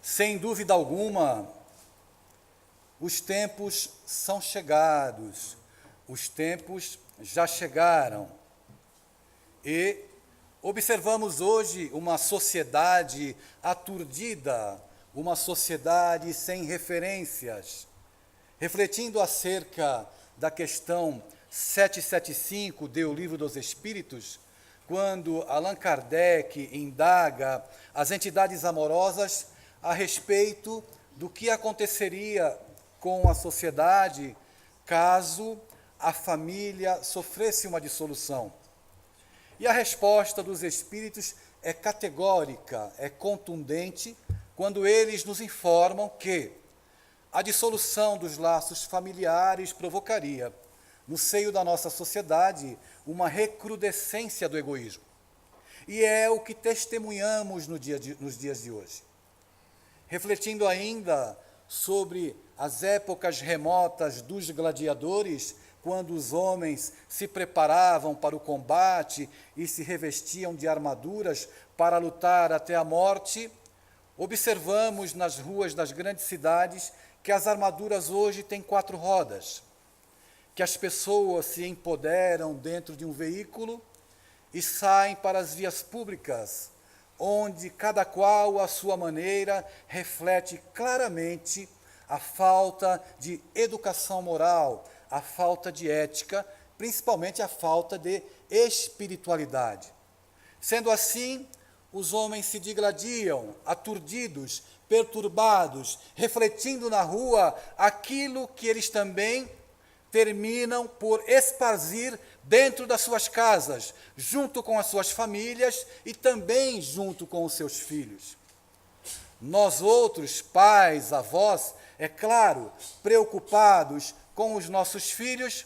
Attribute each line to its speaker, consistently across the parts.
Speaker 1: Sem dúvida alguma, os tempos são chegados, os tempos já chegaram. E observamos hoje uma sociedade aturdida, uma sociedade sem referências. Refletindo acerca da questão 775 do Livro dos Espíritos, quando Allan Kardec indaga as entidades amorosas a respeito do que aconteceria com a sociedade caso a família sofresse uma dissolução. E a resposta dos espíritos é categórica, é contundente, quando eles nos informam que a dissolução dos laços familiares provocaria, no seio da nossa sociedade, uma recrudescência do egoísmo. E é o que testemunhamos nos dias de hoje. Refletindo ainda sobre as épocas remotas dos gladiadores, quando os homens se preparavam para o combate e se revestiam de armaduras para lutar até a morte, observamos nas ruas das grandes cidades que as armaduras hoje têm 4 rodas, que as pessoas se empoderam dentro de um veículo e saem para as vias públicas, onde cada qual, à sua maneira, reflete claramente a falta de educação moral, a falta de ética, principalmente a falta de espiritualidade. Sendo assim, os homens se digladiam, aturdidos, perturbados, refletindo na rua aquilo que eles também terminam por esparzir dentro das suas casas, junto com as suas famílias e também junto com os seus filhos. Nós outros, pais, avós, é claro, preocupados com os nossos filhos,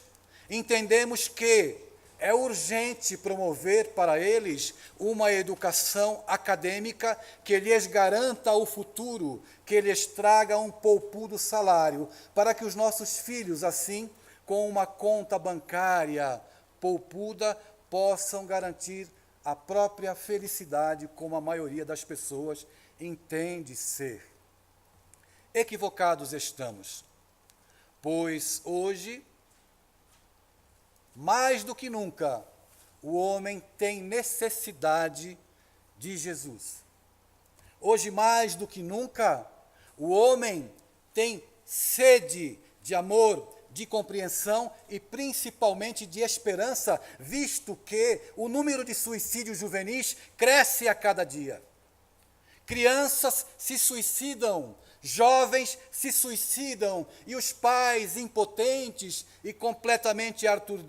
Speaker 1: entendemos que é urgente promover para eles uma educação acadêmica que lhes garanta o futuro, que lhes traga um poupudo salário, para que os nossos filhos, assim, com uma conta bancária poupuda, possam garantir a própria felicidade, como a maioria das pessoas entende ser. Equivocados estamos, pois hoje, mais do que nunca, o homem tem necessidade de Jesus. Hoje, mais do que nunca, o homem tem sede de amor, de compreensão e principalmente de esperança, visto que o número de suicídios juvenis cresce a cada dia. Crianças se suicidam, jovens se suicidam, e os pais impotentes e completamente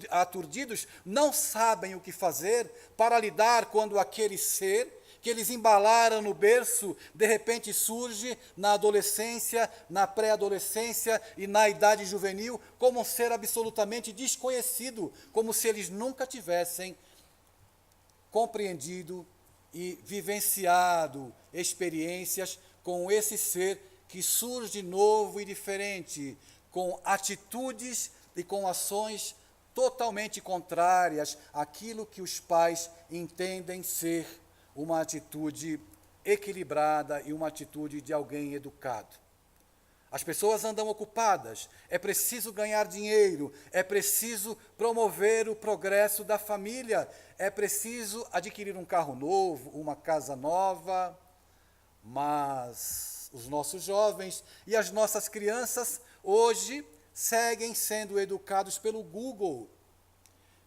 Speaker 1: aturdidos não sabem o que fazer para lidar quando aquele ser que eles embalaram no berço, de repente surge na adolescência, na pré-adolescência e na idade juvenil, como um ser absolutamente desconhecido, como se eles nunca tivessem compreendido e vivenciado experiências com esse ser que surge novo e diferente, com atitudes e com ações totalmente contrárias àquilo que os pais entendem ser uma atitude equilibrada e uma atitude de alguém educado. As pessoas andam ocupadas, é preciso ganhar dinheiro, é preciso promover o progresso da família, é preciso adquirir um carro novo, uma casa nova, mas os nossos jovens e as nossas crianças hoje seguem sendo educados pelo Google.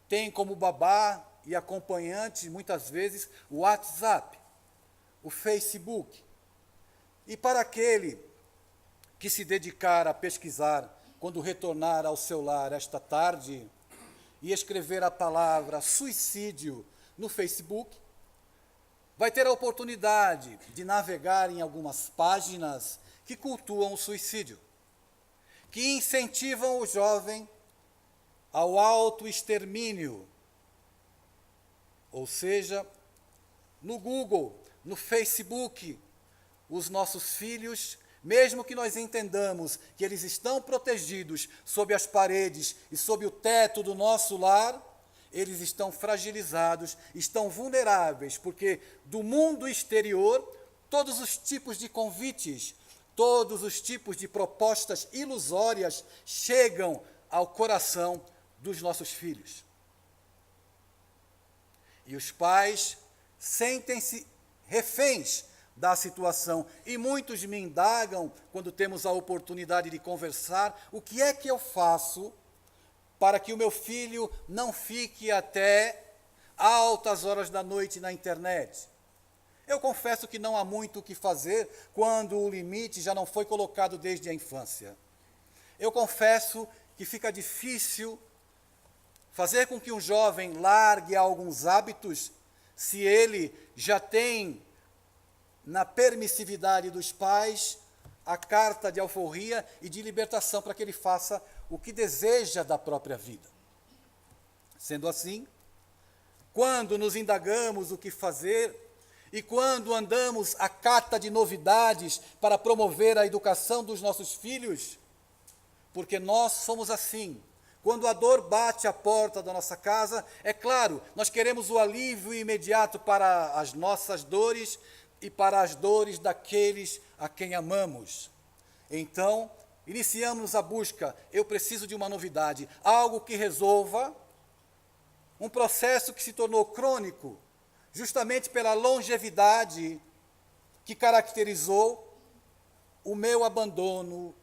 Speaker 1: Tem como babá e acompanhante, muitas vezes, o WhatsApp, o Facebook. E para aquele que se dedicar a pesquisar, quando retornar ao seu lar esta tarde, e escrever a palavra suicídio no Facebook, vai ter a oportunidade de navegar em algumas páginas que cultuam o suicídio, que incentivam o jovem ao autoextermínio. Ou seja, no Google, no Facebook, os nossos filhos, mesmo que nós entendamos que eles estão protegidos sob as paredes e sob o teto do nosso lar, eles estão fragilizados, estão vulneráveis, porque do mundo exterior todos os tipos de convites, todos os tipos de propostas ilusórias chegam ao coração dos nossos filhos. E os pais sentem-se reféns da situação. E muitos me indagam, quando temos a oportunidade de conversar, o que é que eu faço para que o meu filho não fique até altas horas da noite na internet? Eu confesso que não há muito o que fazer quando o limite já não foi colocado desde a infância. Eu confesso que fica difícil fazer com que um jovem largue alguns hábitos se ele já tem na permissividade dos pais a carta de alforria e de libertação para que ele faça o que deseja da própria vida. Sendo assim, quando nos indagamos o que fazer e quando andamos à cata de novidades para promover a educação dos nossos filhos, porque nós somos assim. Quando a dor bate à porta da nossa casa, é claro, nós queremos o alívio imediato para as nossas dores e para as dores daqueles a quem amamos. Então, iniciamos a busca. Eu preciso de uma novidade, algo que resolva um processo que se tornou crônico, justamente pela longevidade que caracterizou o meu abandono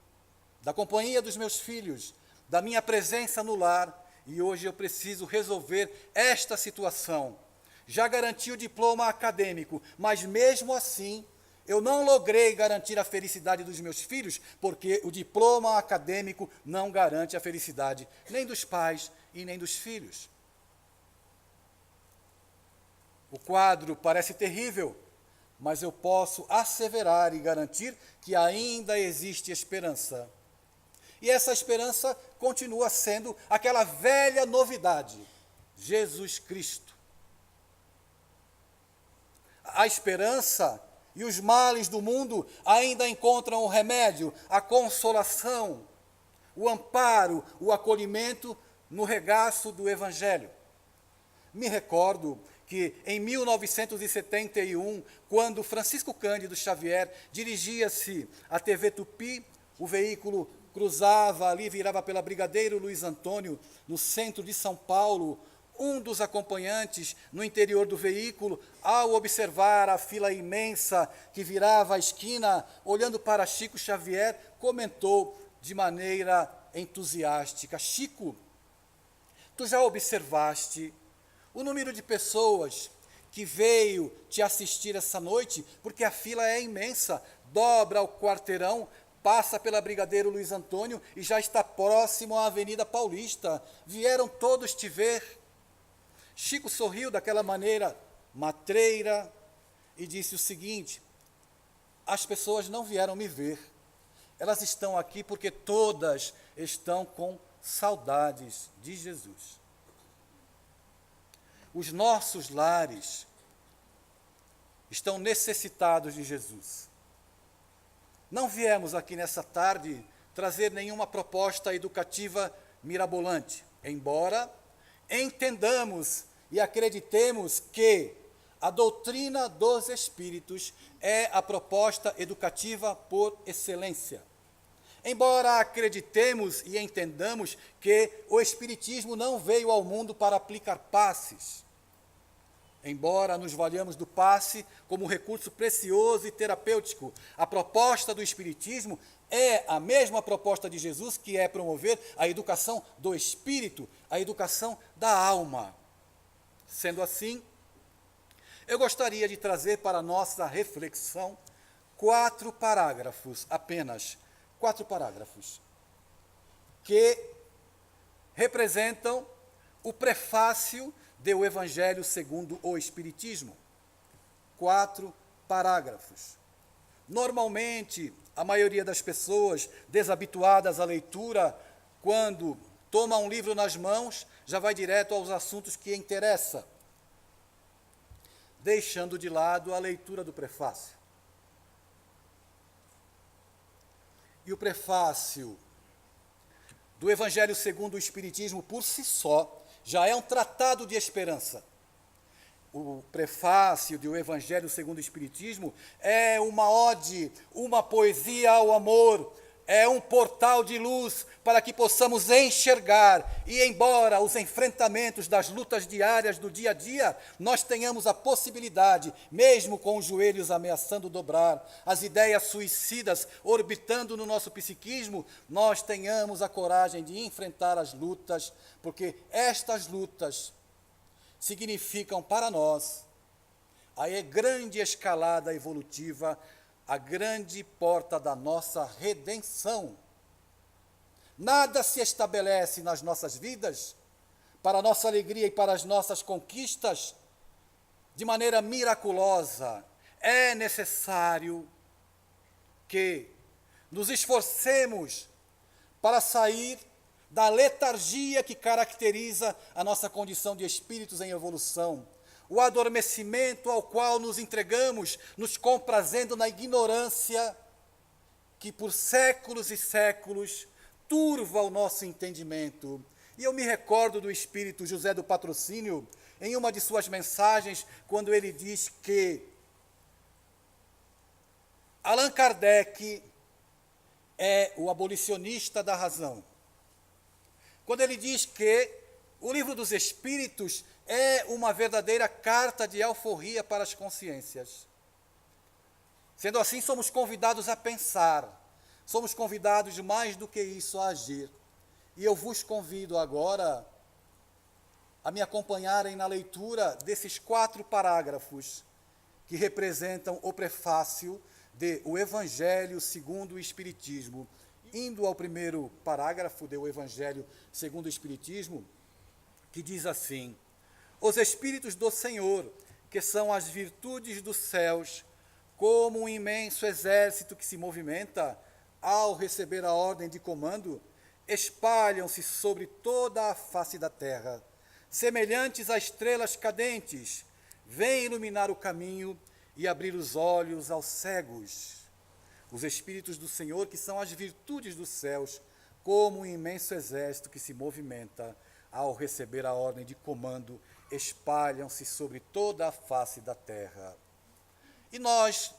Speaker 1: da companhia dos meus filhos, da minha presença no lar, e hoje eu preciso resolver esta situação. Já garanti o diploma acadêmico, mas mesmo assim, eu não logrei garantir a felicidade dos meus filhos, porque o diploma acadêmico não garante a felicidade nem dos pais e nem dos filhos. O quadro parece terrível, mas eu posso asseverar e garantir que ainda existe esperança. E essa esperança continua sendo aquela velha novidade, Jesus Cristo. A esperança e os males do mundo ainda encontram o remédio, a consolação, o amparo, o acolhimento no regaço do Evangelho. Me recordo que em 1971, quando Francisco Cândido Xavier dirigia-se à TV Tupi, o veículo cruzava ali, virava pela Brigadeiro Luiz Antônio, no centro de São Paulo. Um dos acompanhantes no interior do veículo, ao observar a fila imensa que virava a esquina, olhando para Chico Xavier, comentou de maneira entusiástica: Chico, tu já observaste o número de pessoas que veio te assistir essa noite? Porque a fila é imensa, dobra o quarteirão, passa pela Brigadeiro Luiz Antônio e já está próximo à Avenida Paulista. Vieram todos te ver. Chico sorriu daquela maneira matreira e disse o seguinte: as pessoas não vieram me ver, elas estão aqui porque todas estão com saudades de Jesus. Os nossos lares estão necessitados de Jesus. Não viemos aqui nessa tarde trazer nenhuma proposta educativa mirabolante, embora entendamos e acreditemos que a doutrina dos Espíritos é a proposta educativa por excelência. Embora acreditemos e entendamos que o Espiritismo não veio ao mundo para aplicar passes, embora nos valhamos do passe como recurso precioso e terapêutico, a proposta do Espiritismo é a mesma proposta de Jesus, que é promover a educação do espírito, a educação da alma. Sendo assim, eu gostaria de trazer para a nossa reflexão 4 parágrafos, apenas 4 parágrafos, que representam o prefácio do Evangelho segundo o Espiritismo. 4 parágrafos. Normalmente, a maioria das pessoas desabituadas à leitura, quando toma um livro nas mãos, já vai direto aos assuntos que interessa, deixando de lado a leitura do prefácio. E o prefácio do Evangelho segundo o Espiritismo, por si só, já é um tratado de esperança. o prefácio do Evangelho segundo o Espiritismo, é uma ode, uma poesia ao amor, é um portal de luz para que possamos enxergar e, embora os enfrentamentos das lutas diárias do dia a dia, nós tenhamos a possibilidade, mesmo com os joelhos ameaçando dobrar, as ideias suicidas orbitando no nosso psiquismo, nós tenhamos a coragem de enfrentar as lutas, porque estas lutas significam para nós a grande escalada evolutiva, a grande porta da nossa redenção. Nada se estabelece nas nossas vidas, para a nossa alegria e para as nossas conquistas, de maneira miraculosa. É necessário que nos esforcemos para sair da letargia que caracteriza a nossa condição de espíritos em evolução, o adormecimento ao qual nos entregamos, nos comprazendo na ignorância que por séculos e séculos turva o nosso entendimento. E eu me recordo do espírito José do Patrocínio, em uma de suas mensagens, quando ele diz que Allan Kardec é o abolicionista da razão. Quando ele diz que o Livro dos Espíritos é uma verdadeira carta de alforria para as consciências. Sendo assim, somos convidados a pensar, somos convidados mais do que isso a agir. E eu vos convido agora a me acompanharem na leitura desses 4 parágrafos que representam o prefácio de O Evangelho segundo o Espiritismo. Indo ao primeiro parágrafo do Evangelho segundo o Espiritismo, que diz assim: os Espíritos do Senhor, que são as virtudes dos céus, como um imenso exército que se movimenta, ao receber a ordem de comando, espalham-se sobre toda a face da terra, semelhantes a estrelas cadentes, vêm iluminar o caminho e abrir os olhos aos cegos. Os Espíritos do Senhor, que são as virtudes dos céus, como um imenso exército que se movimenta, ao receber a ordem de comando, espalham-se sobre toda a face da terra. E nós,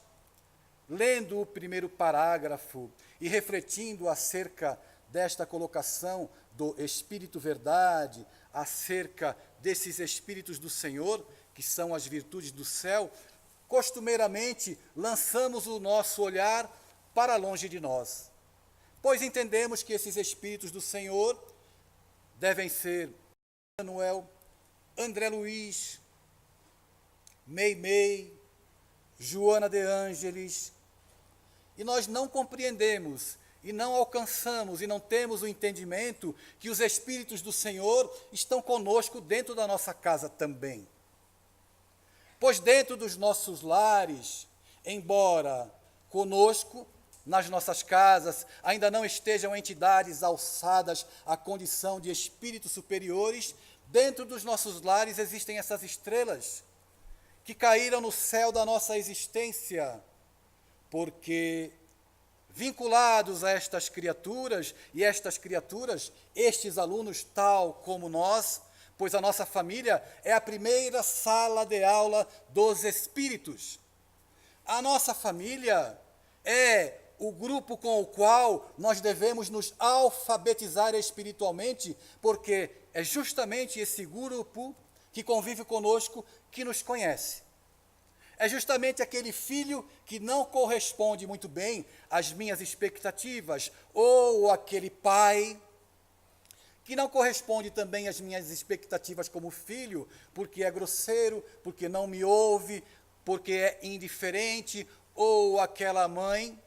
Speaker 1: lendo o primeiro parágrafo e refletindo acerca desta colocação do Espírito Verdade, acerca desses Espíritos do Senhor, que são as virtudes do céu, costumeiramente lançamos o nosso olhar para longe de nós, pois entendemos que esses Espíritos do Senhor devem ser Manuel, André Luiz, Meimei, Joana de Ângeles, e nós não compreendemos e não alcançamos e não temos o entendimento que os Espíritos do Senhor estão conosco dentro da nossa casa também. Pois dentro dos nossos lares, embora conosco, nas nossas casas, ainda não estejam entidades alçadas à condição de espíritos superiores, dentro dos nossos lares existem essas estrelas que caíram no céu da nossa existência, porque vinculados a estas criaturas, e estas criaturas, estes alunos tal como nós, pois a nossa família é a primeira sala de aula dos espíritos. A nossa família é o grupo com o qual nós devemos nos alfabetizar espiritualmente, porque é justamente esse grupo que convive conosco que nos conhece. É justamente aquele filho que não corresponde muito bem às minhas expectativas, ou aquele pai que não corresponde também às minhas expectativas como filho, porque é grosseiro, porque não me ouve, porque é indiferente, ou aquela mãe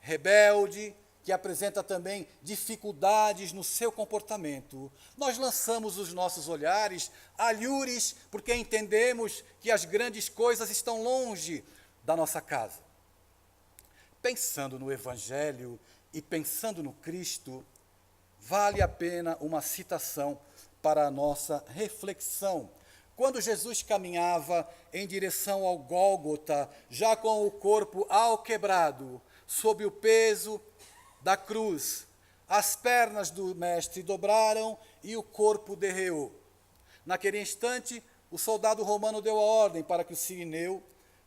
Speaker 1: rebelde, que apresenta também dificuldades no seu comportamento. Nós lançamos os nossos olhares alhures, porque entendemos que as grandes coisas estão longe da nossa casa. Pensando no Evangelho e pensando no Cristo, vale a pena uma citação para a nossa reflexão. Quando Jesus caminhava em direção ao Gólgota, já com o corpo alquebrado, sob o peso da cruz, as pernas do mestre dobraram e o corpo derreou. Naquele instante, o soldado romano deu a ordem para que o cirineu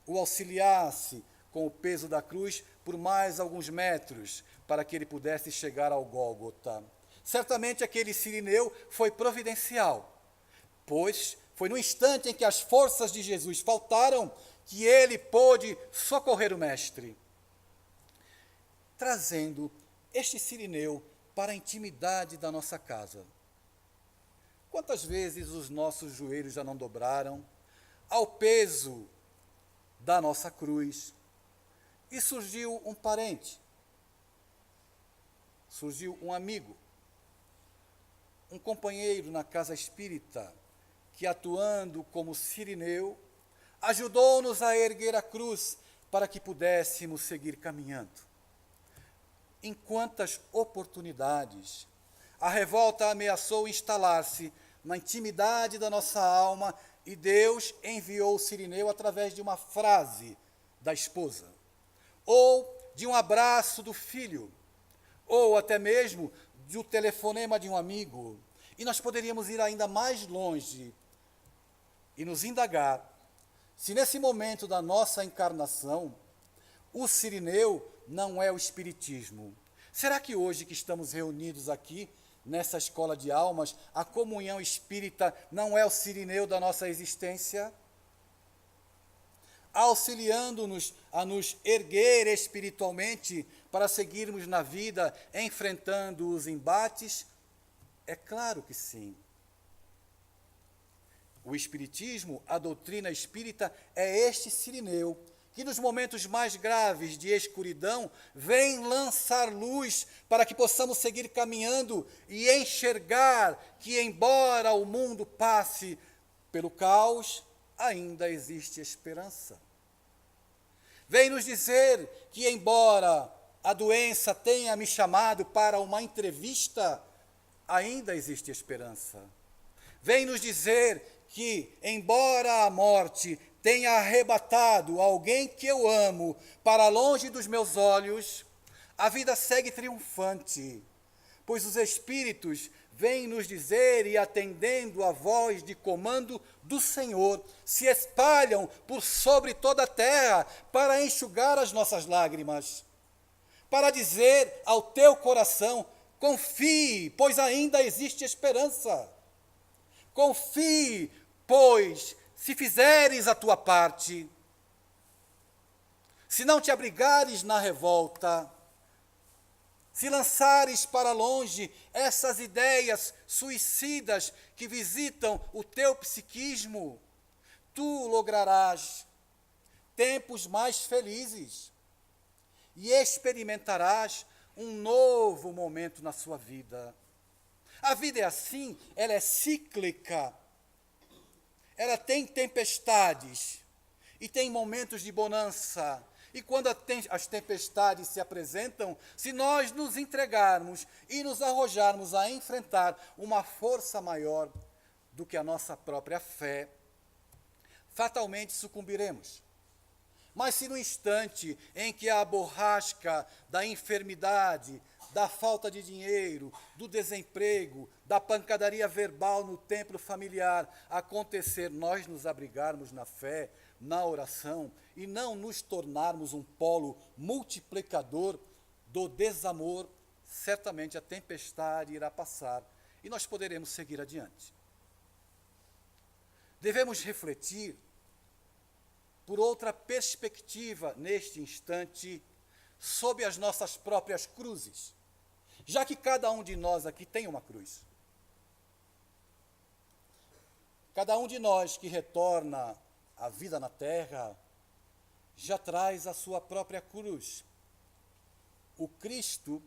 Speaker 1: o auxiliasse com o peso da cruz por mais alguns metros, para que ele pudesse chegar ao Gólgota. Certamente aquele cirineu foi providencial, pois foi no instante em que as forças de Jesus faltaram que ele pôde socorrer o Mestre, trazendo este cirineu para a intimidade da nossa casa. Quantas vezes os nossos joelhos já não dobraram ao peso da nossa cruz e surgiu um parente, surgiu um amigo, um companheiro na casa espírita que, atuando como cirineu, ajudou-nos a erguer a cruz para que pudéssemos seguir caminhando. Em quantas oportunidades a revolta ameaçou instalar-se na intimidade da nossa alma e Deus enviou o cirineu através de uma frase da esposa, ou de um abraço do filho, ou até mesmo de um telefonema de um amigo. E nós poderíamos ir ainda mais longe e nos indagar se nesse momento da nossa encarnação o cirineu não é o espiritismo. Será que hoje que estamos reunidos aqui nessa escola de almas, a comunhão espírita não é o cirineu da nossa existência? Auxiliando-nos a nos erguer espiritualmente para seguirmos na vida, enfrentando os embates? É claro que sim. O espiritismo, a doutrina espírita, é este cirineu que nos momentos mais graves de escuridão vem lançar luz para que possamos seguir caminhando e enxergar que, embora o mundo passe pelo caos, ainda existe esperança. Vem nos dizer que, embora a doença tenha me chamado para uma entrevista, ainda existe esperança. Vem nos dizer que, embora a morte tenha arrebatado alguém que eu amo para longe dos meus olhos, a vida segue triunfante, pois os espíritos vêm nos dizer e, atendendo a voz de comando do Senhor, se espalham por sobre toda a terra para enxugar as nossas lágrimas, para dizer ao teu coração: confie, pois ainda existe esperança. Confie, pois se fizeres a tua parte, se não te abrigares na revolta, se lançares para longe essas ideias suicidas que visitam o teu psiquismo, tu lograrás tempos mais felizes e experimentarás um novo momento na sua vida. A vida é assim, ela é cíclica. Ela tem tempestades e tem momentos de bonança. E quando as tempestades se apresentam, se nós nos entregarmos e nos arrojarmos a enfrentar uma força maior do que a nossa própria fé, fatalmente sucumbiremos. Mas se no instante em que a borrasca da enfermidade, da falta de dinheiro, do desemprego, da pancadaria verbal no templo familiar acontecer, nós nos abrigarmos na fé, na oração e não nos tornarmos um polo multiplicador do desamor, certamente a tempestade irá passar e nós poderemos seguir adiante. Devemos refletir por outra perspectiva neste instante sob as nossas próprias cruzes, já que cada um de nós aqui tem uma cruz. Cada um de nós que retorna à vida na terra já traz a sua própria cruz. O Cristo,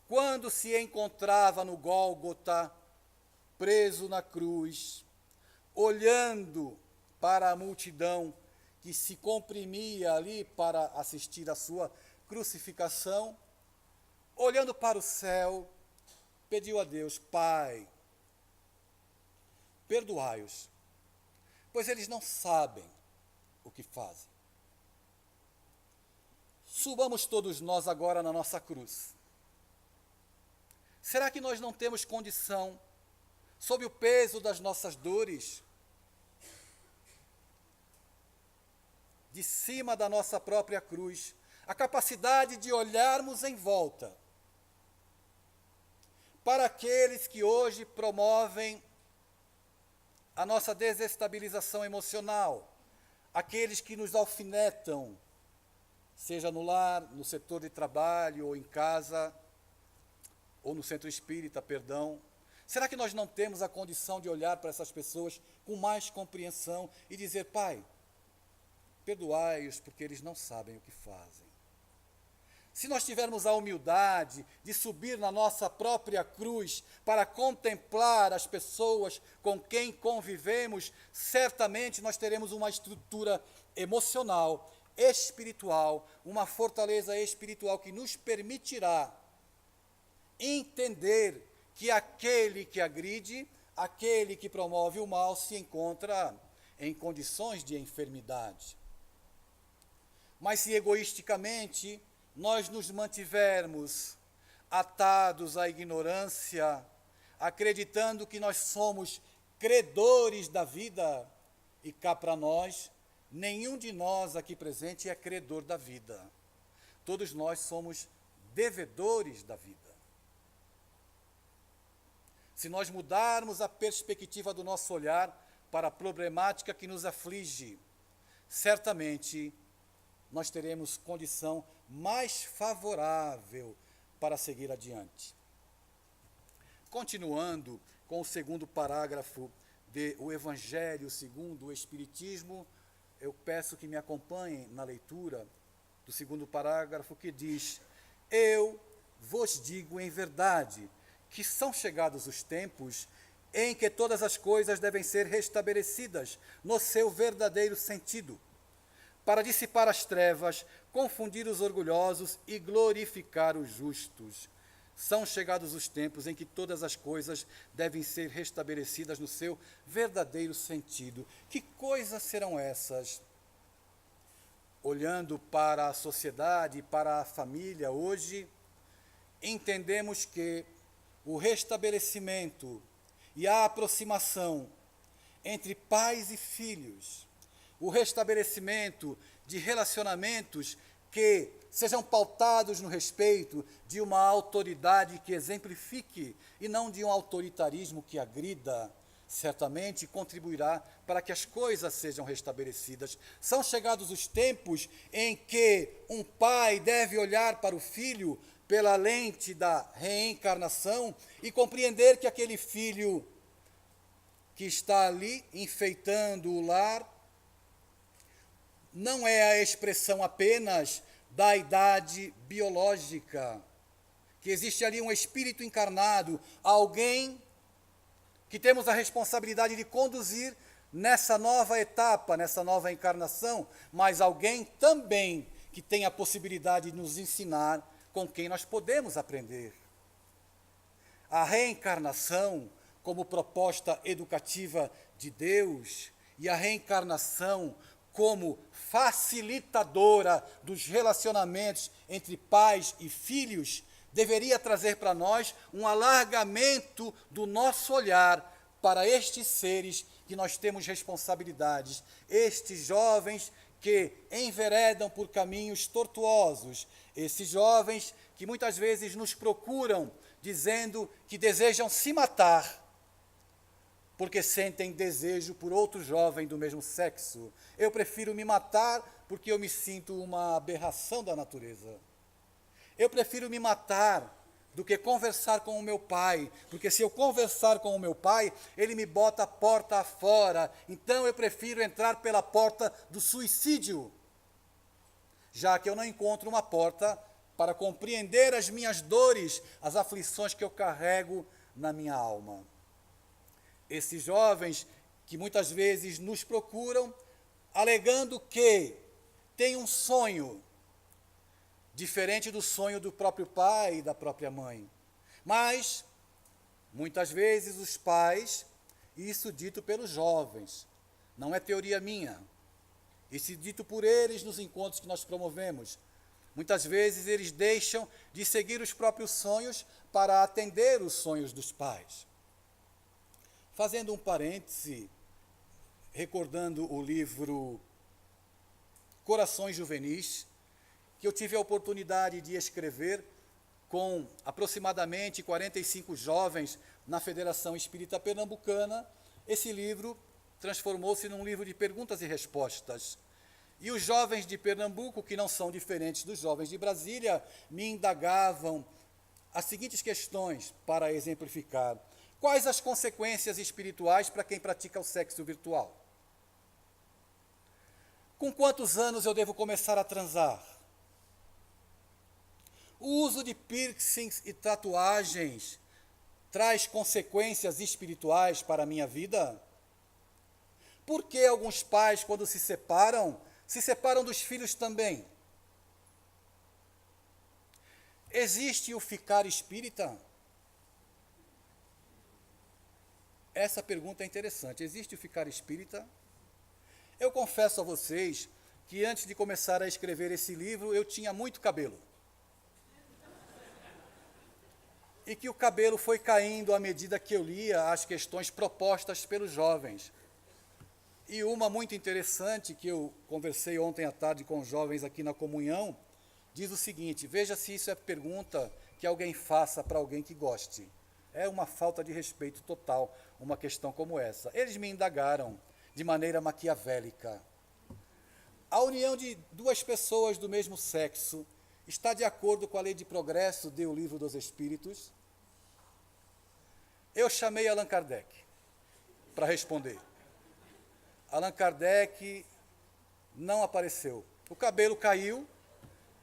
Speaker 1: quando se encontrava no Gólgota, preso na cruz, olhando para a multidão que se comprimia ali para assistir à sua crucificação, olhando para o céu, pediu a Deus: Pai, perdoai-os, pois eles não sabem o que fazem. Subamos todos nós agora na nossa cruz. Será que nós não temos condição, sob o peso das nossas dores, de cima da nossa própria cruz, a capacidade de olharmos em volta para aqueles que hoje promovem a nossa desestabilização emocional, aqueles que nos alfinetam, seja no lar, no setor de trabalho, ou em casa, ou no centro espírita, perdão. Será que nós não temos a condição de olhar para essas pessoas com mais compreensão e dizer: Pai, perdoai-os porque eles não sabem o que fazem? Se nós tivermos a humildade de subir na nossa própria cruz para contemplar as pessoas com quem convivemos, certamente nós teremos uma estrutura emocional, espiritual, uma fortaleza espiritual que nos permitirá entender que aquele que agride, aquele que promove o mal, se encontra em condições de enfermidade. Mas se egoisticamente nós nos mantivermos atados à ignorância, acreditando que nós somos credores da vida, e cá para nós, nenhum de nós aqui presente é credor da vida. Todos nós somos devedores da vida. Se nós mudarmos a perspectiva do nosso olhar para a problemática que nos aflige, certamente nós teremos condição mais favorável para seguir adiante. Continuando com o segundo parágrafo de O Evangelho segundo o Espiritismo, eu peço que me acompanhem na leitura do segundo parágrafo, que diz: Eu vos digo em verdade que são chegados os tempos em que todas as coisas devem ser restabelecidas no seu verdadeiro sentido, para dissipar as trevas, confundir os orgulhosos e glorificar os justos. São chegados os tempos em que todas as coisas devem ser restabelecidas no seu verdadeiro sentido. Que coisas serão essas? Olhando para a sociedade, para a família hoje, entendemos que o restabelecimento e a aproximação entre pais e filhos, o restabelecimento de relacionamentos que sejam pautados no respeito de uma autoridade que exemplifique e não de um autoritarismo que agrida, certamente contribuirá para que as coisas sejam restabelecidas. São chegados os tempos em que um pai deve olhar para o filho pela lente da reencarnação e compreender que aquele filho que está ali enfeitando o lar não é a expressão apenas da idade biológica, que existe ali um espírito encarnado, alguém que temos a responsabilidade de conduzir nessa nova etapa, nessa nova encarnação, mas alguém também que tem a possibilidade de nos ensinar, com quem nós podemos aprender. A reencarnação, como proposta educativa de Deus, e a reencarnação como facilitadora dos relacionamentos entre pais e filhos, deveria trazer para nós um alargamento do nosso olhar para estes seres que nós temos responsabilidades, estes jovens que enveredam por caminhos tortuosos, esses jovens que muitas vezes nos procuram dizendo que desejam se matar, porque sentem desejo por outro jovem do mesmo sexo. Eu prefiro me matar porque eu me sinto uma aberração da natureza. Eu prefiro me matar do que conversar com o meu pai, porque se eu conversar com o meu pai, ele me bota a porta afora. Então eu prefiro entrar pela porta do suicídio, já que eu não encontro uma porta para compreender as minhas dores, as aflições que eu carrego na minha alma. Esses jovens que muitas vezes nos procuram, alegando que têm um sonho, diferente do sonho do próprio pai e da própria mãe. Mas, muitas vezes os pais, isso dito pelos jovens, não é teoria minha, isso dito por eles nos encontros que nós promovemos, muitas vezes eles deixam de seguir os próprios sonhos para atender os sonhos dos pais. Fazendo um parêntese, recordando o livro Corações Juvenis, que eu tive a oportunidade de escrever com aproximadamente 45 jovens na Federação Espírita Pernambucana. Esse livro transformou-se num livro de perguntas e respostas. E os jovens de Pernambuco, que não são diferentes dos jovens de Brasília, me indagavam as seguintes questões para exemplificar. Quais as consequências espirituais para quem pratica o sexo virtual? Com quantos anos eu devo começar a transar? O uso de piercings e tatuagens traz consequências espirituais para a minha vida? Por que alguns pais, quando se separam dos filhos também? Existe o ficar espírita? Essa pergunta é interessante. Existe o ficar espírita? Eu confesso a vocês que antes de começar a escrever esse livro, eu tinha muito cabelo. E que o cabelo foi caindo à medida que eu lia as questões propostas pelos jovens. E uma muito interessante, que eu conversei ontem à tarde com os jovens aqui na comunhão, diz o seguinte: veja se isso é pergunta que alguém faça para alguém que goste. É uma falta de respeito total, uma questão como essa. Eles me indagaram de maneira maquiavélica. A união de duas pessoas do mesmo sexo está de acordo com a lei de progresso do Livro dos Espíritos? Eu chamei Allan Kardec para responder. Allan Kardec não apareceu. O cabelo caiu,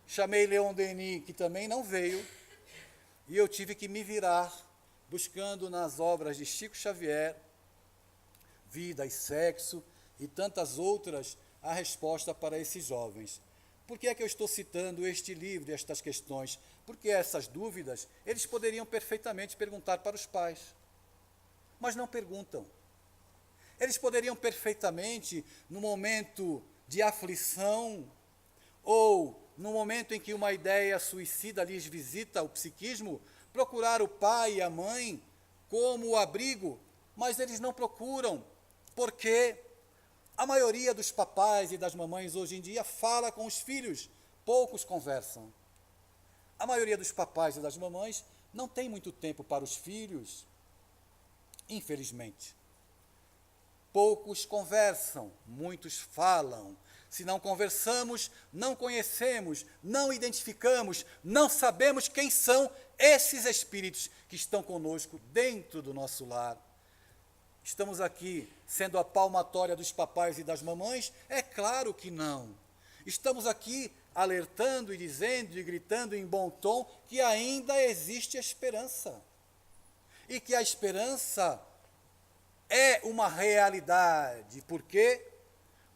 Speaker 1: chamei Leon Denis, que também não veio, e eu tive que me virar, buscando nas obras de Chico Xavier, Vida e Sexo, e tantas outras, a resposta para esses jovens. Por que é que eu estou citando este livro e estas questões? Porque essas dúvidas, eles poderiam perfeitamente perguntar para os pais, mas não perguntam. Eles poderiam perfeitamente, no momento de aflição, ou no momento em que uma ideia suicida lhes visita o psiquismo, procurar o pai e a mãe como o abrigo, mas eles não procuram, porque a maioria dos papais e das mamães hoje em dia fala com os filhos, poucos conversam. A maioria dos papais e das mamães não tem muito tempo para os filhos, infelizmente. Poucos conversam, muitos falam. Se não conversamos, não conhecemos, não identificamos, não sabemos quem são esses espíritos que estão conosco dentro do nosso lar. Estamos aqui sendo a palmatória dos papais e das mamães? É claro que não. Estamos aqui alertando e dizendo e gritando em bom tom que ainda existe esperança. E que a esperança é uma realidade, porque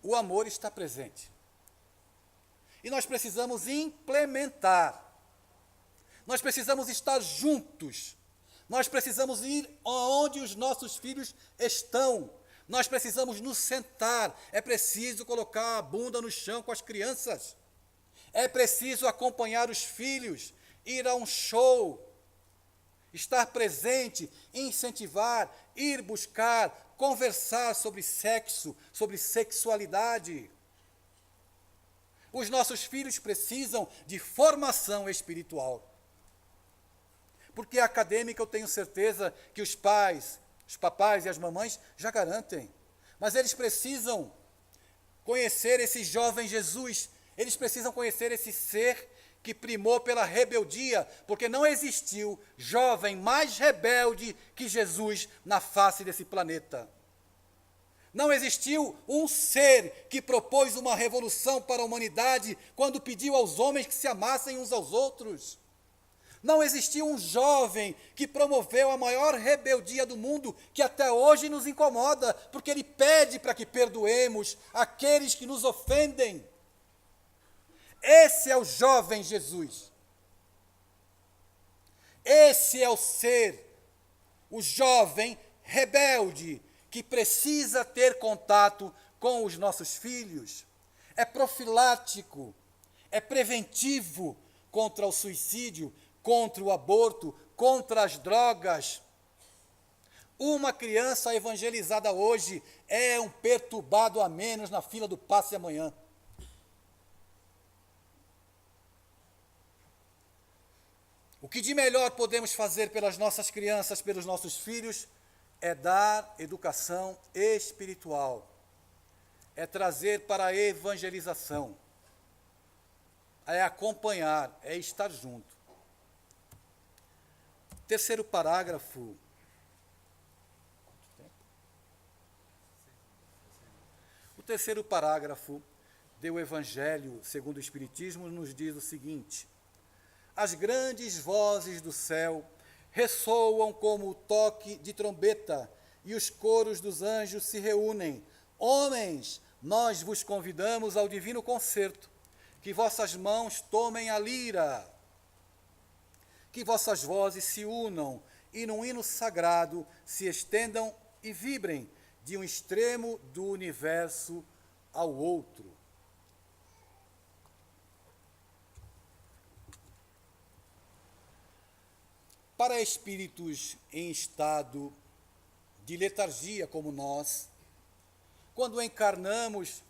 Speaker 1: o amor está presente. E nós precisamos implementar. Nós precisamos estar juntos. Nós precisamos ir onde os nossos filhos estão. Nós precisamos nos sentar. É preciso colocar a bunda no chão com as crianças. É preciso acompanhar os filhos, ir a um show, estar presente, incentivar, ir buscar, conversar sobre sexo, sobre sexualidade. Os nossos filhos precisam de formação espiritual. Porque a acadêmica eu tenho certeza que os pais, os papais e as mamães já garantem. Mas eles precisam conhecer esse jovem Jesus, eles precisam conhecer esse ser que primou pela rebeldia, porque não existiu jovem mais rebelde que Jesus na face desse planeta. Não existiu um ser que propôs uma revolução para a humanidade quando pediu aos homens que se amassem uns aos outros. Não existiu um jovem que promoveu a maior rebeldia do mundo, que até hoje nos incomoda, porque ele pede para que perdoemos aqueles que nos ofendem. Esse é o jovem Jesus. Esse é o ser, o jovem rebelde, que precisa ter contato com os nossos filhos. É profilático, é preventivo contra o suicídio, contra o aborto, contra as drogas. Uma criança evangelizada hoje é um perturbado a menos na fila do passe amanhã. O que de melhor podemos fazer pelas nossas crianças, pelos nossos filhos, é dar educação espiritual, é trazer para a evangelização, é acompanhar, é estar junto. Terceiro parágrafo. O terceiro parágrafo do Evangelho segundo o Espiritismo nos diz o seguinte: as grandes vozes do céu ressoam como o toque de trombeta, e os coros dos anjos se reúnem. Homens, nós vos convidamos ao divino concerto, que vossas mãos tomem a lira, que vossas vozes se unam e num hino sagrado se estendam e vibrem de um extremo do universo ao outro. Para espíritos em estado de letargia como nós, quando encarnamos,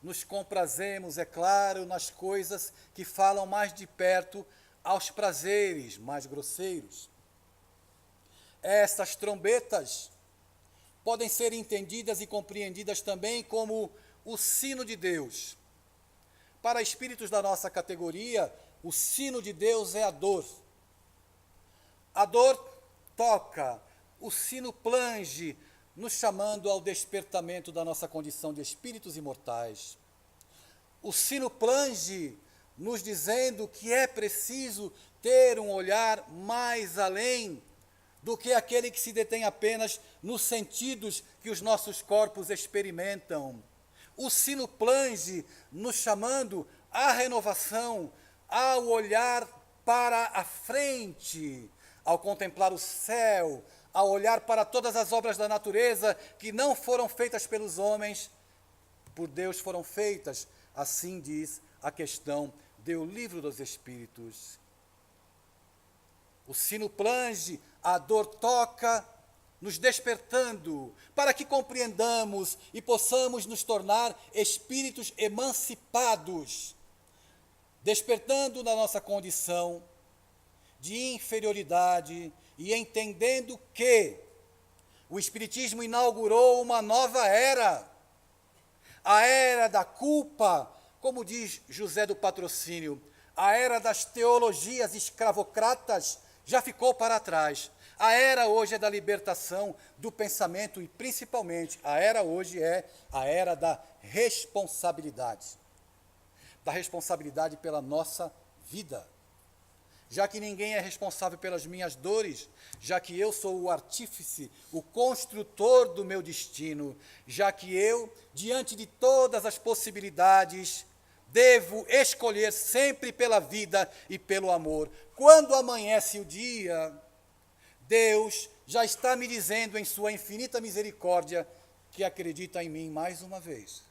Speaker 1: nos comprazemos, é claro, nas coisas que falam mais de perto aos prazeres mais grosseiros. Estas trombetas podem ser entendidas e compreendidas também como o sino de Deus. Para espíritos da nossa categoria, o sino de Deus é a dor. A dor toca, o sino plange, nos chamando ao despertamento da nossa condição de espíritos imortais. O sino plange, nos dizendo que é preciso ter um olhar mais além do que aquele que se detém apenas nos sentidos que os nossos corpos experimentam. O sino plange, nos chamando à renovação, ao olhar para a frente, ao contemplar o céu, ao olhar para todas as obras da natureza que não foram feitas pelos homens, por Deus foram feitas. Assim diz a questão do Livro dos Espíritos. O sino plange, a dor toca, nos despertando, para que compreendamos e possamos nos tornar espíritos emancipados, despertando na nossa condição de inferioridade e entendendo que o Espiritismo inaugurou uma nova era, a era da culpa, como diz José do Patrocínio, a era das teologias escravocratas já ficou para trás. A era hoje é da libertação do pensamento e, principalmente, a era hoje é a era da responsabilidade pela nossa vida. Já que ninguém é responsável pelas minhas dores, já que eu sou o artífice, o construtor do meu destino, já que eu, diante de todas as possibilidades, devo escolher sempre pela vida e pelo amor. Quando amanhece o dia, Deus já está me dizendo em sua infinita misericórdia que acredita em mim mais uma vez.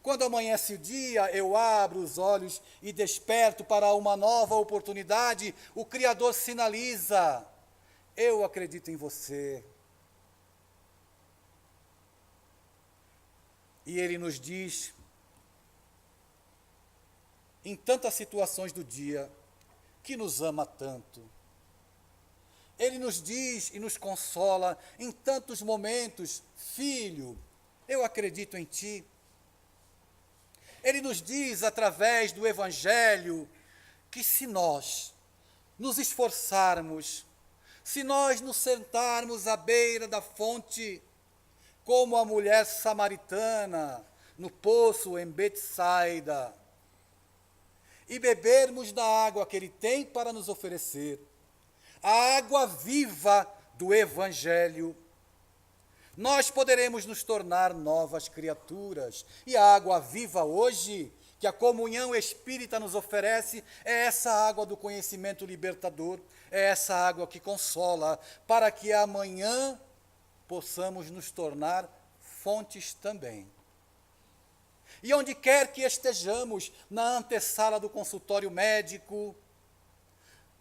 Speaker 1: Quando amanhece o dia, eu abro os olhos e desperto para uma nova oportunidade. O Criador sinaliza: eu acredito em você. E Ele nos diz, em tantas situações do dia, que nos ama tanto. Ele nos diz e nos consola em tantos momentos: filho, eu acredito em ti. Ele nos diz, através do Evangelho, que se nós nos esforçarmos, se nós nos sentarmos à beira da fonte, como a mulher samaritana no poço em Betsaida, e bebermos da água que Ele tem para nos oferecer, a água viva do Evangelho, nós poderemos nos tornar novas criaturas. E a água viva hoje, que a comunhão espírita nos oferece, é essa água do conhecimento libertador, é essa água que consola, para que amanhã possamos nos tornar fontes também. E onde quer que estejamos, na antessala do consultório médico,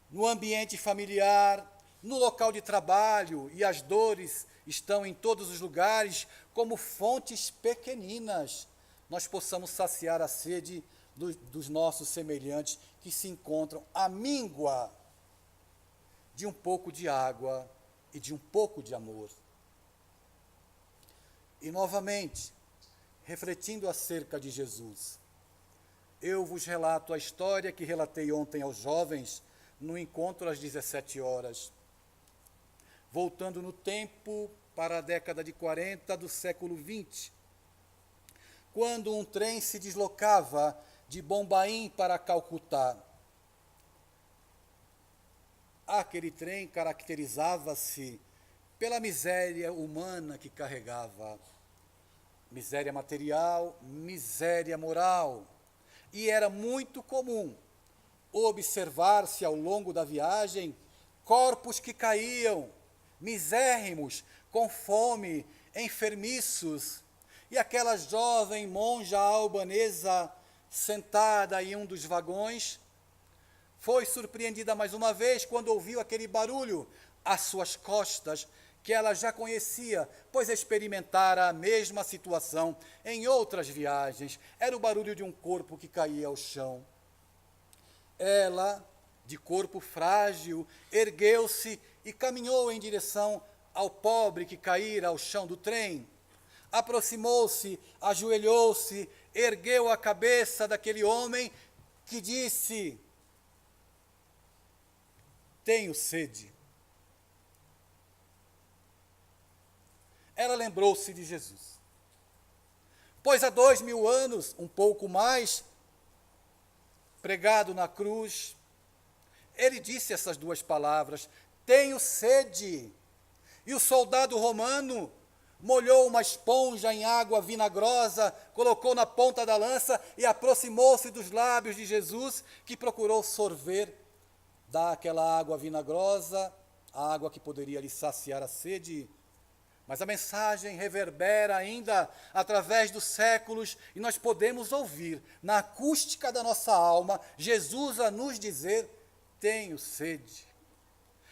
Speaker 1: no ambiente familiar, no local de trabalho, e as dores estão em todos os lugares, como fontes pequeninas, nós possamos saciar a sede dos nossos semelhantes que se encontram à míngua de um pouco de água e de um pouco de amor. E novamente, refletindo acerca de Jesus, eu vos relato a história que relatei ontem aos jovens no encontro às 17 horas. Voltando no tempo para a década de 40 do século XX, quando um trem se deslocava de Bombaim para Calcutá. Aquele trem caracterizava-se pela miséria humana que carregava. Miséria material, miséria moral. E era muito comum observar-se ao longo da viagem corpos que caíam, misérrimos, com fome, enfermiços, e aquela jovem monja albanesa sentada em um dos vagões foi surpreendida mais uma vez quando ouviu aquele barulho às suas costas, que ela já conhecia, pois experimentara a mesma situação em outras viagens. Era o barulho de um corpo que caía ao chão. Ela, de corpo frágil, ergueu-se e caminhou em direção ao pobre que caíra ao chão do trem. Aproximou-se, ajoelhou-se, ergueu a cabeça daquele homem que disse: tenho sede. Ela lembrou-se de Jesus. Pois há 2000 anos, um pouco mais, pregado na cruz, ele disse essas duas palavras: tenho sede. E o soldado romano molhou uma esponja em água vinagrosa, colocou na ponta da lança e aproximou-se dos lábios de Jesus, que procurou sorver daquela água vinagrosa, a água que poderia lhe saciar a sede. Mas a mensagem reverbera ainda através dos séculos e nós podemos ouvir, na acústica da nossa alma, Jesus a nos dizer: tenho sede.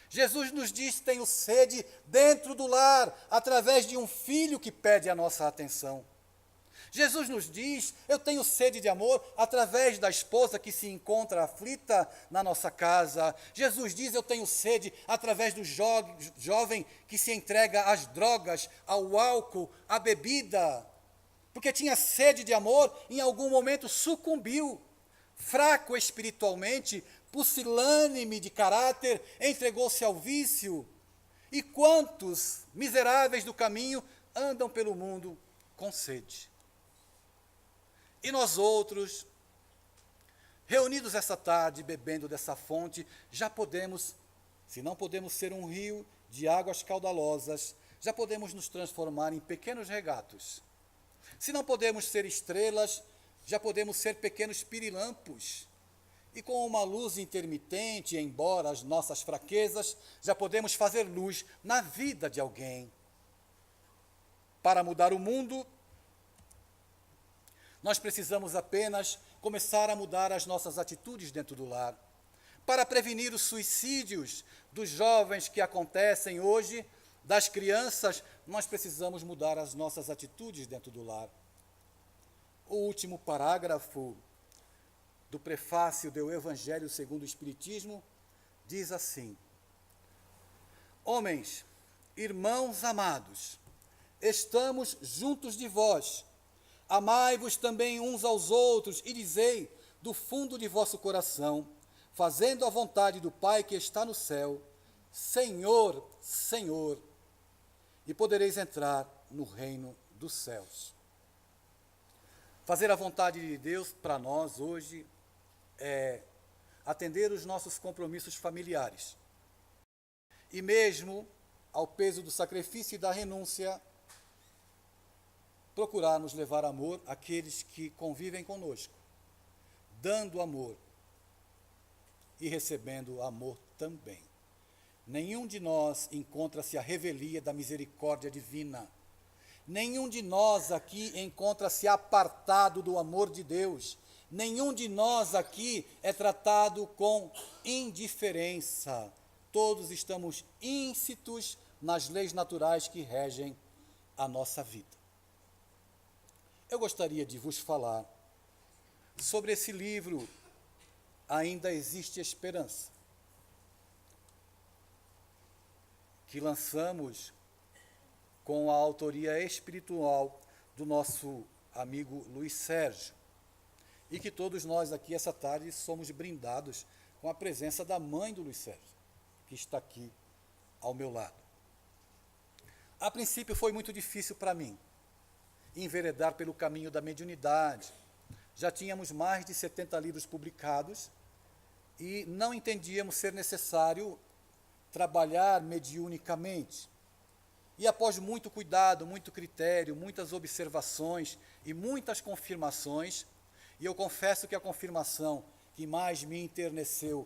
Speaker 1: Jesus nos diz: tenho sede dentro do lar, através de um filho que pede a nossa atenção. Jesus nos diz: eu tenho sede de amor, através da esposa que se encontra aflita na nossa casa. Jesus diz: eu tenho sede, através do jovem que se entrega às drogas, ao álcool, à bebida. Porque tinha sede de amor, em algum momento sucumbiu. Fraco espiritualmente, pusilânime de caráter, entregou-se ao vício. E quantos miseráveis do caminho andam pelo mundo com sede? E nós outros, reunidos essa tarde, bebendo dessa fonte, já podemos, se não podemos ser um rio de águas caudalosas, já podemos nos transformar em pequenos regatos. Se não podemos ser estrelas, já podemos ser pequenos pirilampos. E com uma luz intermitente, embora as nossas fraquezas, já podemos fazer luz na vida de alguém. Para mudar o mundo, nós precisamos apenas começar a mudar as nossas atitudes dentro do lar. Para prevenir os suicídios dos jovens que acontecem hoje, das crianças, nós precisamos mudar as nossas atitudes dentro do lar. O último parágrafo do prefácio do Evangelho segundo o Espiritismo diz assim: homens, irmãos amados, estamos juntos de vós. Amai-vos também uns aos outros e dizei do fundo de vosso coração, fazendo a vontade do Pai que está no céu: Senhor, Senhor, e podereis entrar no reino dos céus. Fazer a vontade de Deus para nós hoje é atender os nossos compromissos familiares. E mesmo ao peso do sacrifício e da renúncia, procurar nos levar amor àqueles que convivem conosco, dando amor e recebendo amor também. Nenhum de nós encontra-se à revelia da misericórdia divina. Nenhum de nós aqui encontra-se apartado do amor de Deus. Nenhum de nós aqui é tratado com indiferença. Todos estamos íncitos nas leis naturais que regem a nossa vida. Eu gostaria de vos falar sobre esse livro, Ainda Existe Esperança. que lançamos com a autoria espiritual do nosso amigo Luiz Sérgio. E que todos nós aqui essa tarde somos brindados com a presença da mãe do Luiz Sérgio, que está aqui ao meu lado. A princípio foi muito difícil para mim enveredar pelo caminho da mediunidade. Já tínhamos mais de 70 livros publicados e não entendíamos ser necessário trabalhar mediunicamente. E após muito cuidado, muito critério, muitas observações e muitas confirmações, e eu confesso que a confirmação que mais me enterneceu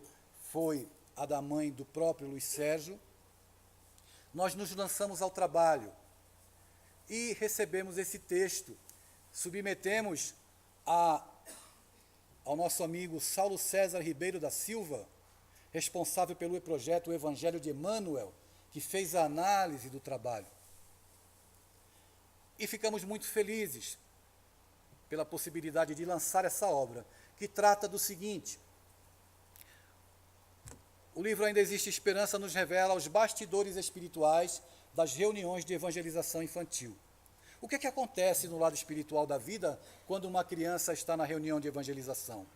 Speaker 1: foi a da mãe do próprio Luiz Sérgio, nós nos lançamos ao trabalho e recebemos esse texto, submetemos ao nosso amigo Saulo César Ribeiro da Silva, responsável pelo projeto Evangelho de Emmanuel, que fez a análise do trabalho. E ficamos muito felizes pela possibilidade de lançar essa obra, que trata do seguinte: o livro Ainda Existe Esperança nos revela os bastidores espirituais das reuniões de evangelização infantil. O que acontece no lado espiritual da vida quando uma criança está na reunião de evangelização?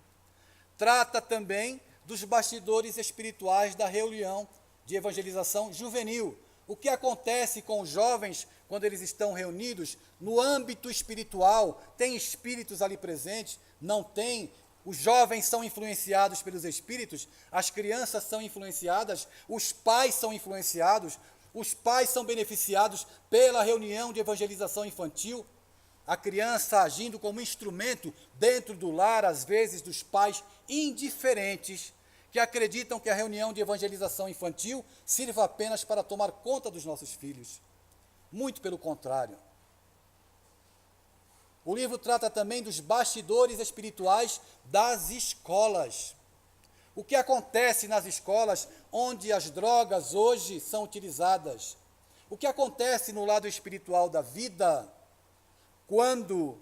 Speaker 1: Trata também dos bastidores espirituais da reunião de evangelização juvenil. O que acontece com os jovens quando eles estão reunidos no âmbito espiritual? Tem espíritos ali presentes? Não tem? Os jovens são influenciados pelos espíritos? As crianças são influenciadas? Os pais são influenciados? Os pais são beneficiados pela reunião de evangelização infantil? A criança agindo como instrumento dentro do lar, às vezes, dos pais indiferentes, que acreditam que a reunião de evangelização infantil sirva apenas para tomar conta dos nossos filhos. Muito pelo contrário. O livro trata também dos bastidores espirituais das escolas. O que acontece nas escolas onde as drogas hoje são utilizadas? O que acontece no lado espiritual da vida quando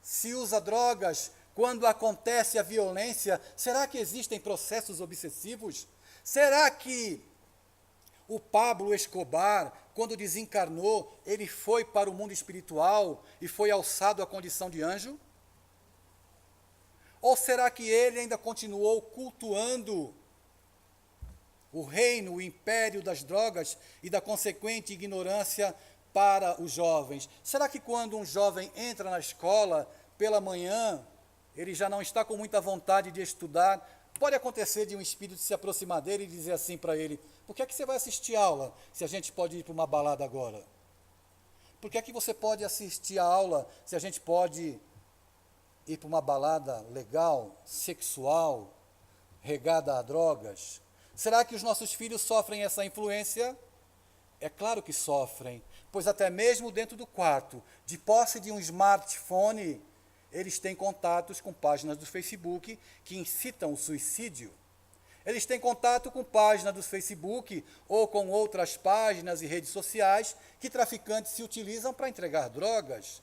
Speaker 1: se usa drogas? Quando acontece a violência? Será que existem processos obsessivos? Será que o Pablo Escobar, quando desencarnou, ele foi para o mundo espiritual e foi alçado à condição de anjo? Ou será que ele ainda continuou cultuando o reino, o império das drogas e da consequente ignorância para os jovens? Será que quando um jovem entra na escola pela manhã, ele já não está com muita vontade de estudar? Pode acontecer de um espírito se aproximar dele e dizer assim para ele: por que é que você vai assistir aula se a gente pode ir para uma balada agora? Por que é que você pode assistir a aula se a gente pode ir para uma balada legal, sexual, regada a drogas? Será que os nossos filhos sofrem essa influência? É claro que sofrem, pois até mesmo dentro do quarto, de posse de um smartphone, eles têm contatos com páginas do Facebook que incitam o suicídio. Eles têm contato com páginas do Facebook ou com outras páginas e redes sociais que traficantes se utilizam para entregar drogas.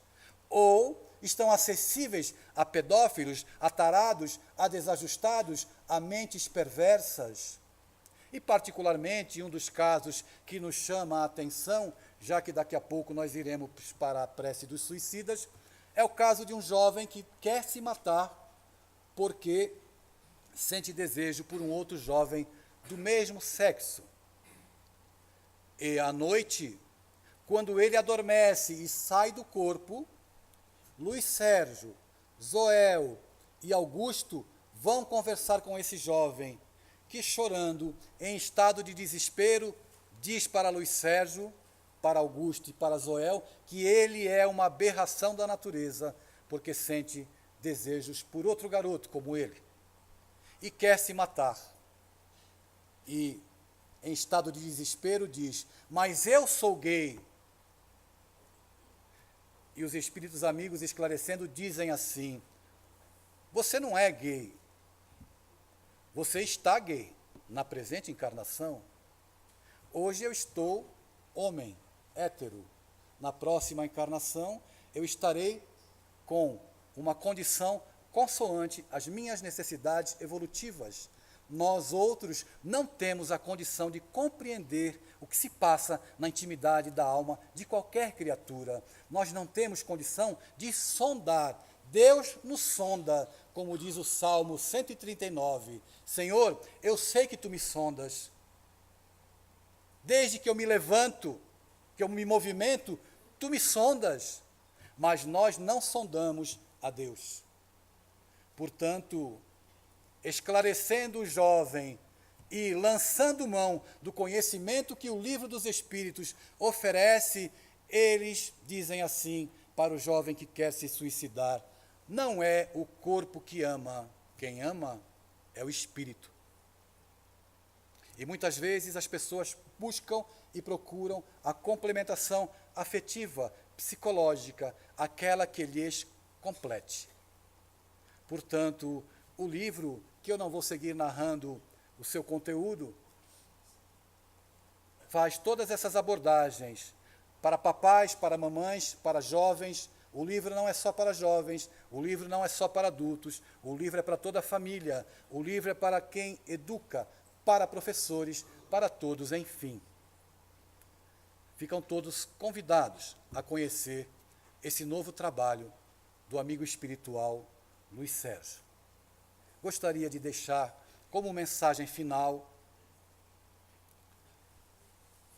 Speaker 1: Ou estão acessíveis a pedófilos, a tarados, a desajustados, a mentes perversas. E particularmente, um dos casos que nos chama a atenção, já que daqui a pouco nós iremos para a prece dos suicidas, é o caso de um jovem que quer se matar porque sente desejo por um outro jovem do mesmo sexo. E à noite, quando ele adormece e sai do corpo, Luiz Sérgio, Zoel e Augusto vão conversar com esse jovem, que, chorando, em estado de desespero, diz para Luiz Sérgio, para Augusto e para Zoel, que ele é uma aberração da natureza, porque sente desejos por outro garoto como ele, e quer se matar. E, em estado de desespero, diz: mas eu sou gay. E os espíritos amigos, esclarecendo, dizem assim: você não é gay, você está gay na presente encarnação. Hoje eu estou homem, hétero. Na próxima encarnação eu estarei com uma condição consoante às minhas necessidades evolutivas. nós outros não temos a condição de compreender o que se passa na intimidade da alma de qualquer criatura. Nós não temos condição de sondar. Deus nos sonda, como diz o Salmo 139. Senhor, eu sei que tu me sondas. Desde que eu me levanto, que eu me movimento, tu me sondas. Mas nós não sondamos a Deus. Portanto, esclarecendo o jovem e lançando mão do conhecimento que o livro dos Espíritos oferece, eles dizem assim para o jovem que quer se suicidar: não é o corpo que ama, quem ama é o espírito. E muitas vezes as pessoas buscam e procuram a complementação afetiva, psicológica, aquela que lhes complete. Portanto, o livro, que eu não vou seguir narrando o seu conteúdo, faz todas essas abordagens para papais, para mamães, para jovens. O livro não é só para jovens, o livro não é só para adultos, o livro é para toda a família, o livro é para quem educa, para professores, para todos, enfim. Ficam todos convidados a conhecer esse novo trabalho do amigo espiritual Luiz Sérgio. Gostaria de deixar como mensagem final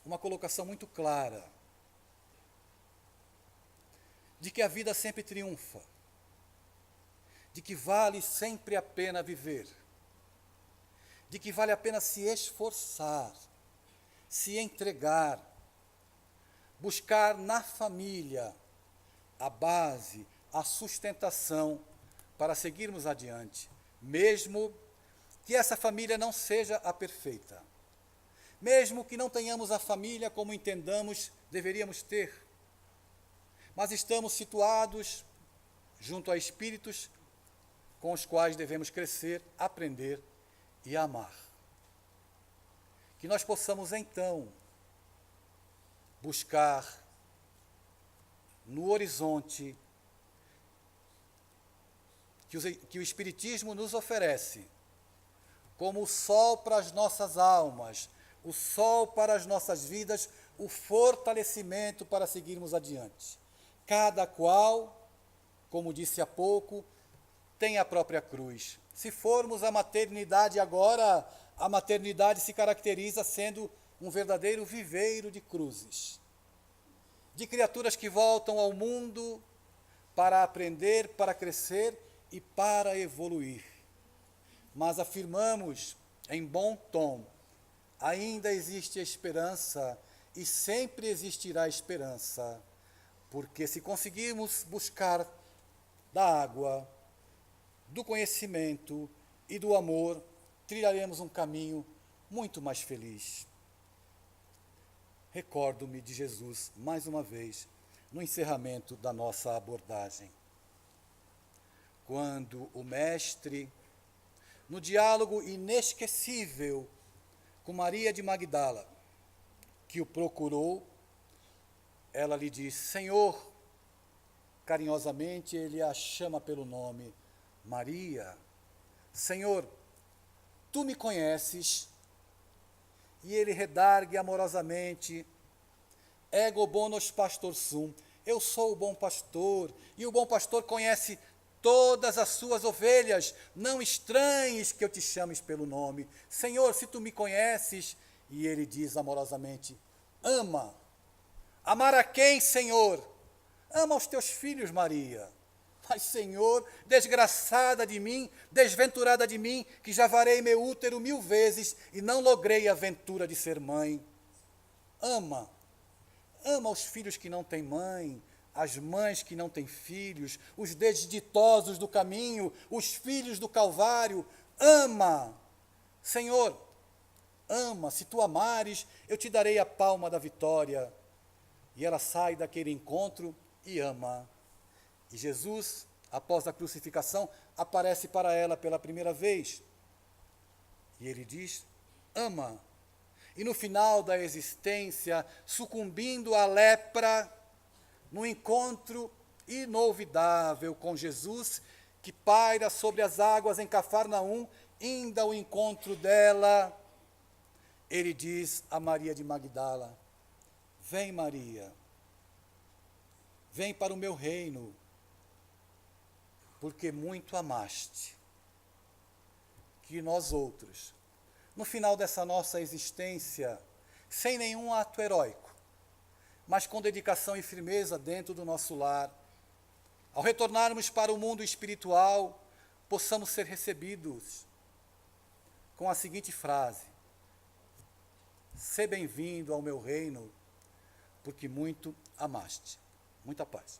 Speaker 1: uma colocação muito clara de que a vida sempre triunfa, de que vale sempre a pena viver, de que vale a pena se esforçar, se entregar, buscar na família a base, a sustentação para seguirmos adiante, mesmo que essa família não seja a perfeita, mesmo que não tenhamos a família como entendamos deveríamos ter, mas estamos situados junto a espíritos com os quais devemos crescer, aprender e amar. Que nós possamos então buscar no horizonte que o Espiritismo nos oferece, como o sol para as nossas almas, o sol para as nossas vidas, o fortalecimento para seguirmos adiante. Cada qual, como disse há pouco, tem a própria cruz. Se formos à maternidade agora, a maternidade se caracteriza sendo um verdadeiro viveiro de cruzes, de criaturas que voltam ao mundo para aprender, para crescer e para evoluir. Mas afirmamos em bom tom, ainda existe esperança e sempre existirá esperança, porque se conseguirmos buscar da água, do conhecimento e do amor, trilharemos um caminho muito mais feliz. Recordo-me de Jesus, mais uma vez, no encerramento da nossa abordagem. Quando o Mestre, no diálogo inesquecível com Maria de Magdala, que o procurou, ela lhe diz: Senhor, carinhosamente ele a chama pelo nome, Maria. Senhor, tu me conheces. E ele redargue amorosamente: Ego bonos pastor sum, eu sou o bom pastor, e o bom pastor conhece todas as suas ovelhas, não estranhes que eu te chames pelo nome. Senhor, se tu me conheces. E ele diz amorosamente: ama. Amar a quem, Senhor? Ama os teus filhos, Maria. Mas, Senhor, desgraçada de mim, desventurada de mim, que já varei meu útero 1000 vezes e não logrei a ventura de ser mãe. Ama. Ama os filhos que não têm mãe, as mães que não têm filhos, os desditosos do caminho, os filhos do Calvário. Ama. Senhor, ama. Se tu amares, eu te darei a palma da vitória. E ela sai daquele encontro e ama. E Jesus, após a crucificação, aparece para ela pela primeira vez. E ele diz: ama. E no final da existência, sucumbindo à lepra, no encontro inolvidável com Jesus, que paira sobre as águas em Cafarnaum, indo ao encontro dela, ele diz a Maria de Magdala: vem, Maria, vem para o meu reino, porque muito amaste. Que nós outros, no final dessa nossa existência, sem nenhum ato heróico, mas com dedicação e firmeza dentro do nosso lar, ao retornarmos para o mundo espiritual, possamos ser recebidos com a seguinte frase: sê bem-vindo ao meu reino, porque muito amaste. Muita paz.